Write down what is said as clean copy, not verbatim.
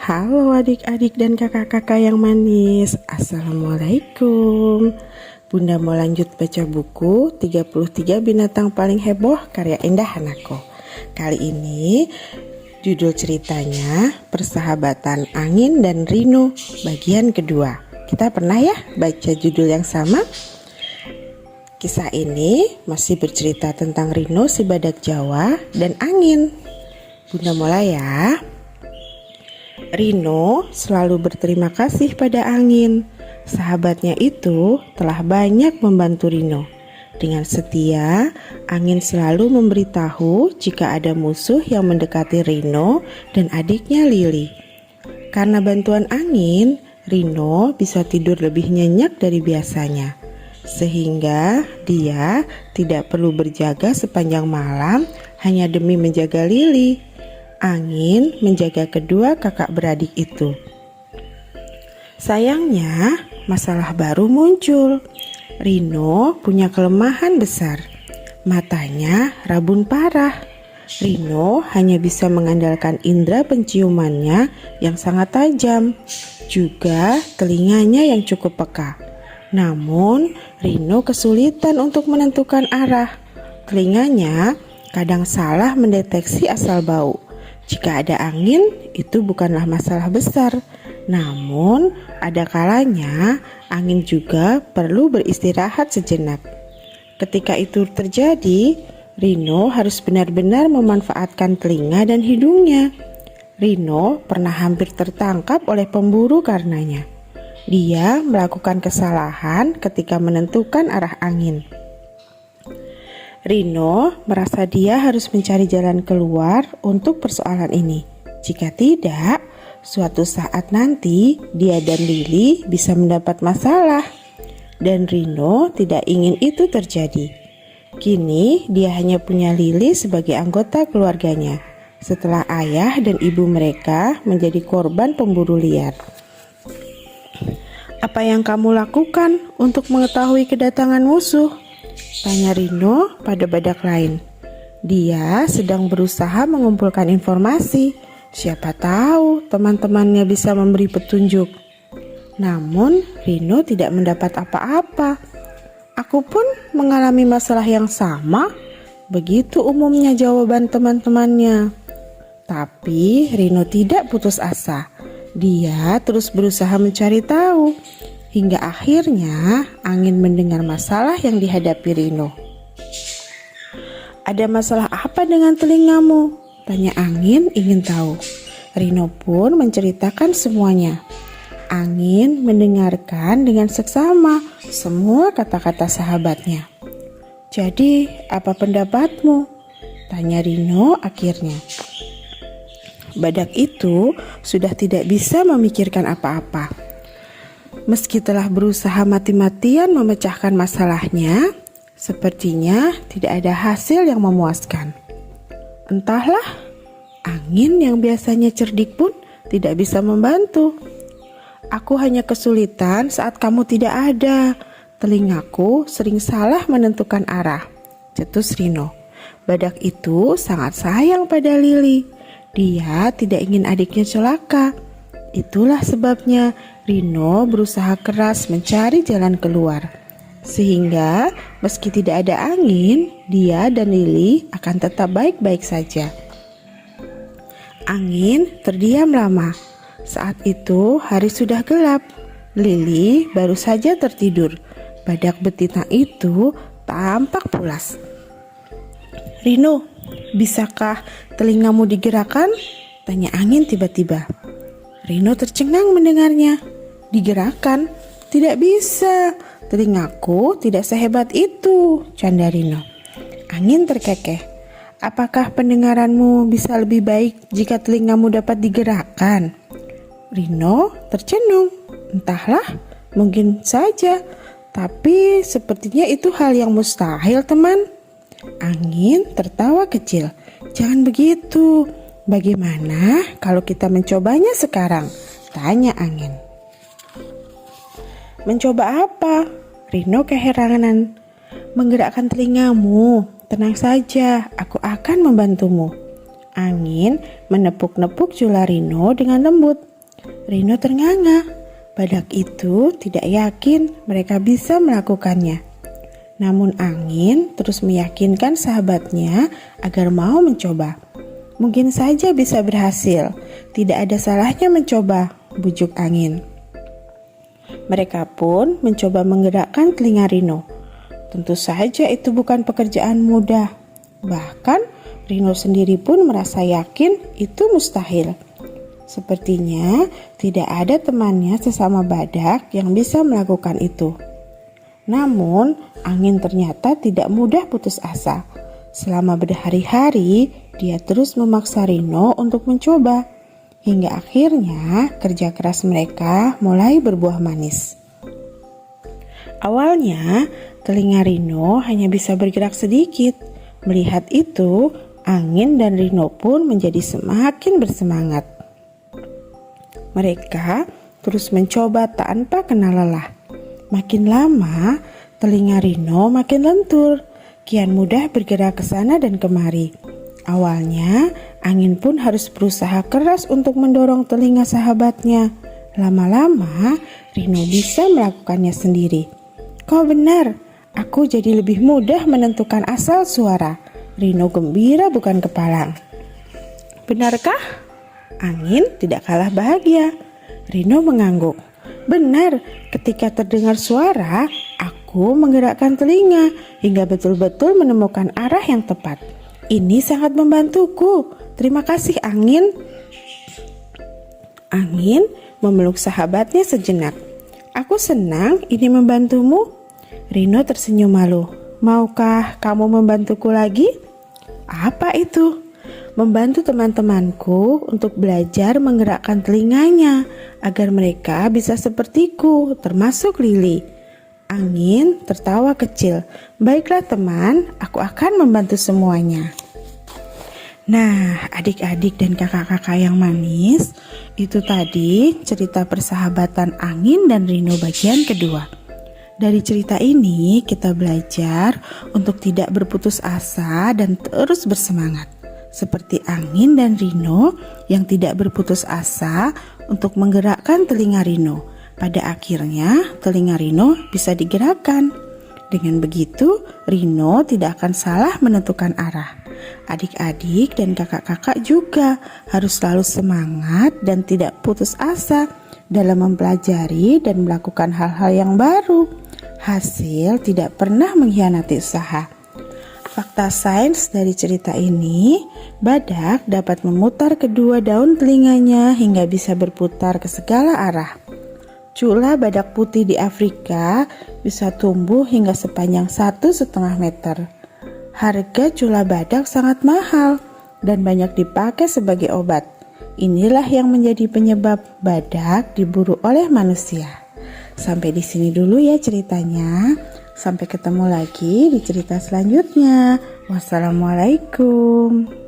Halo adik-adik dan kakak-kakak yang manis. Assalamualaikum. Bunda mau lanjut baca buku 33 binatang paling heboh karya Indah Hanako. Kali ini judul ceritanya Persahabatan Angin dan Rino bagian kedua. Kita pernah ya baca judul yang sama? Kisah ini masih bercerita tentang Rino si badak Jawa dan angin. Bunda mulai ya. Rino selalu berterima kasih pada angin. Sahabatnya itu telah banyak membantu Rino. Dengan setia, angin selalu memberitahu jika ada musuh yang mendekati Rino dan adiknya Lili. Karena bantuan angin, Rino bisa tidur lebih nyenyak dari biasanya. Sehingga dia tidak perlu berjaga sepanjang malam hanya demi menjaga Lili. Angin menjaga kedua kakak beradik itu. Sayangnya, masalah baru muncul. Rino punya kelemahan besar. Matanya rabun parah. Rino hanya bisa mengandalkan indera penciumannya yang sangat tajam, juga telinganya yang cukup peka. Namun, Rino kesulitan untuk menentukan arah. Telinganya kadang salah mendeteksi asal bau. Jika ada angin, itu bukanlah masalah besar. Namun, ada kalanya angin juga perlu beristirahat sejenak. Ketika itu terjadi, Rino harus benar-benar memanfaatkan telinga dan hidungnya. Rino pernah hampir tertangkap oleh pemburu karenanya. Dia melakukan kesalahan ketika menentukan arah angin. Rino merasa dia harus mencari jalan keluar untuk persoalan ini. Jika tidak, suatu saat nanti dia dan Lili bisa mendapat masalah. Dan Rino tidak ingin itu terjadi. Kini dia hanya punya Lili sebagai anggota keluarganya, setelah ayah dan ibu mereka menjadi korban pemburu liar. Apa yang kamu lakukan untuk mengetahui kedatangan musuh? Tanya Rino pada badak lain. Dia sedang berusaha mengumpulkan informasi. Siapa tahu teman-temannya bisa memberi petunjuk. Namun Rino tidak mendapat apa-apa. Aku pun mengalami masalah yang sama. Begitu umumnya jawaban teman-temannya. Tapi Rino tidak putus asa. Dia terus berusaha mencari tahu. Hingga akhirnya angin mendengar masalah yang dihadapi Rino. Ada masalah apa dengan telingamu? Tanya angin ingin tahu. Rino pun menceritakan semuanya. Angin mendengarkan dengan seksama semua kata-kata sahabatnya. Jadi apa pendapatmu? Tanya Rino akhirnya. Badak itu sudah tidak bisa memikirkan apa-apa. Meski telah berusaha mati-matian memecahkan masalahnya, sepertinya tidak ada hasil yang memuaskan. Entahlah, angin yang biasanya cerdik pun tidak bisa membantu. Aku hanya kesulitan saat kamu tidak ada. Telingaku sering salah menentukan arah, cetus Rino. Badak itu sangat sayang pada Lili. Dia tidak ingin adiknya celaka. Itulah sebabnya Rino berusaha keras mencari jalan keluar. Sehingga meski tidak ada angin, dia dan Lili akan tetap baik-baik saja. Angin terdiam lama. Saat itu hari sudah gelap. Lili baru saja tertidur. Badak betina itu tampak pulas. Rino, bisakah telingamu digerakkan? Tanya angin tiba-tiba. Rino tercengang mendengarnya. Digerakkan? Tidak bisa. Telingaku tidak sehebat itu, canda Rino. Angin terkekeh. Apakah pendengaranmu bisa lebih baik jika telingamu dapat digerakkan? Rino tercenung. Entahlah, mungkin saja. Tapi sepertinya itu hal yang mustahil, teman. Angin tertawa kecil. Jangan begitu. Bagaimana kalau kita mencobanya sekarang? Tanya angin. Mencoba apa? Rino keheranan. Menggerakkan telingamu. Tenang saja, aku akan membantumu. Angin menepuk-nepuk jula Rino dengan lembut. Rino ternganga. Badak itu tidak yakin mereka bisa melakukannya. Namun angin terus meyakinkan sahabatnya agar mau mencoba. Mungkin saja bisa berhasil, tidak ada salahnya mencoba, bujuk angin. Mereka pun mencoba menggerakkan telinga Rino. Tentu saja itu bukan pekerjaan mudah. Bahkan Rino sendiri pun merasa yakin itu mustahil. Sepertinya tidak ada temannya sesama badak yang bisa melakukan itu. Namun, angin ternyata tidak mudah putus asa. Selama berhari-hari, dia terus memaksa Rino untuk mencoba. Hingga akhirnya kerja keras mereka mulai berbuah manis. Awalnya, telinga Rino hanya bisa bergerak sedikit. Melihat itu, angin dan Rino pun menjadi semakin bersemangat. Mereka terus mencoba tanpa kenal lelah. Makin lama, telinga Rino makin lentur, kian mudah bergerak ke sana dan kemari. Awalnya, angin pun harus berusaha keras untuk mendorong telinga sahabatnya. Lama-lama, Rino bisa melakukannya sendiri. Kau benar, aku jadi lebih mudah menentukan asal suara. Rino gembira bukan kepalang. Benarkah? Angin tidak kalah bahagia. Rino mengangguk. Benar, ketika terdengar suara, aku menggerakkan telinga hingga betul-betul menemukan arah yang tepat. Ini sangat membantuku. Terima kasih, Angin. Angin memeluk sahabatnya sejenak. Aku senang ini membantumu. Rino tersenyum malu. Maukah kamu membantuku lagi? Apa itu? Membantu teman-temanku untuk belajar menggerakkan telinganya agar mereka bisa sepertiku, termasuk Lili. Angin tertawa kecil. Baiklah teman, aku akan membantu semuanya. Nah, adik-adik dan kakak-kakak yang manis, itu tadi cerita persahabatan Angin dan Rino bagian kedua. Dari cerita ini kita belajar untuk tidak berputus asa dan terus bersemangat. Seperti Angin dan Rino yang tidak berputus asa untuk menggerakkan telinga Rino. Pada akhirnya telinga Rino bisa digerakkan. Dengan begitu Rino tidak akan salah menentukan arah. Adik-adik dan kakak-kakak juga harus selalu semangat dan tidak putus asa dalam mempelajari dan melakukan hal-hal yang baru. Hasil tidak pernah mengkhianati usaha. Fakta sains dari cerita ini, badak dapat memutar kedua daun telinganya hingga bisa berputar ke segala arah. Cula badak putih di Afrika bisa tumbuh hingga sepanjang 1,5 meter. Harga cula badak sangat mahal dan banyak dipakai sebagai obat. Inilah yang menjadi penyebab badak diburu oleh manusia. Sampai di sini dulu ya ceritanya. Sampai ketemu lagi di cerita selanjutnya. Wassalamualaikum.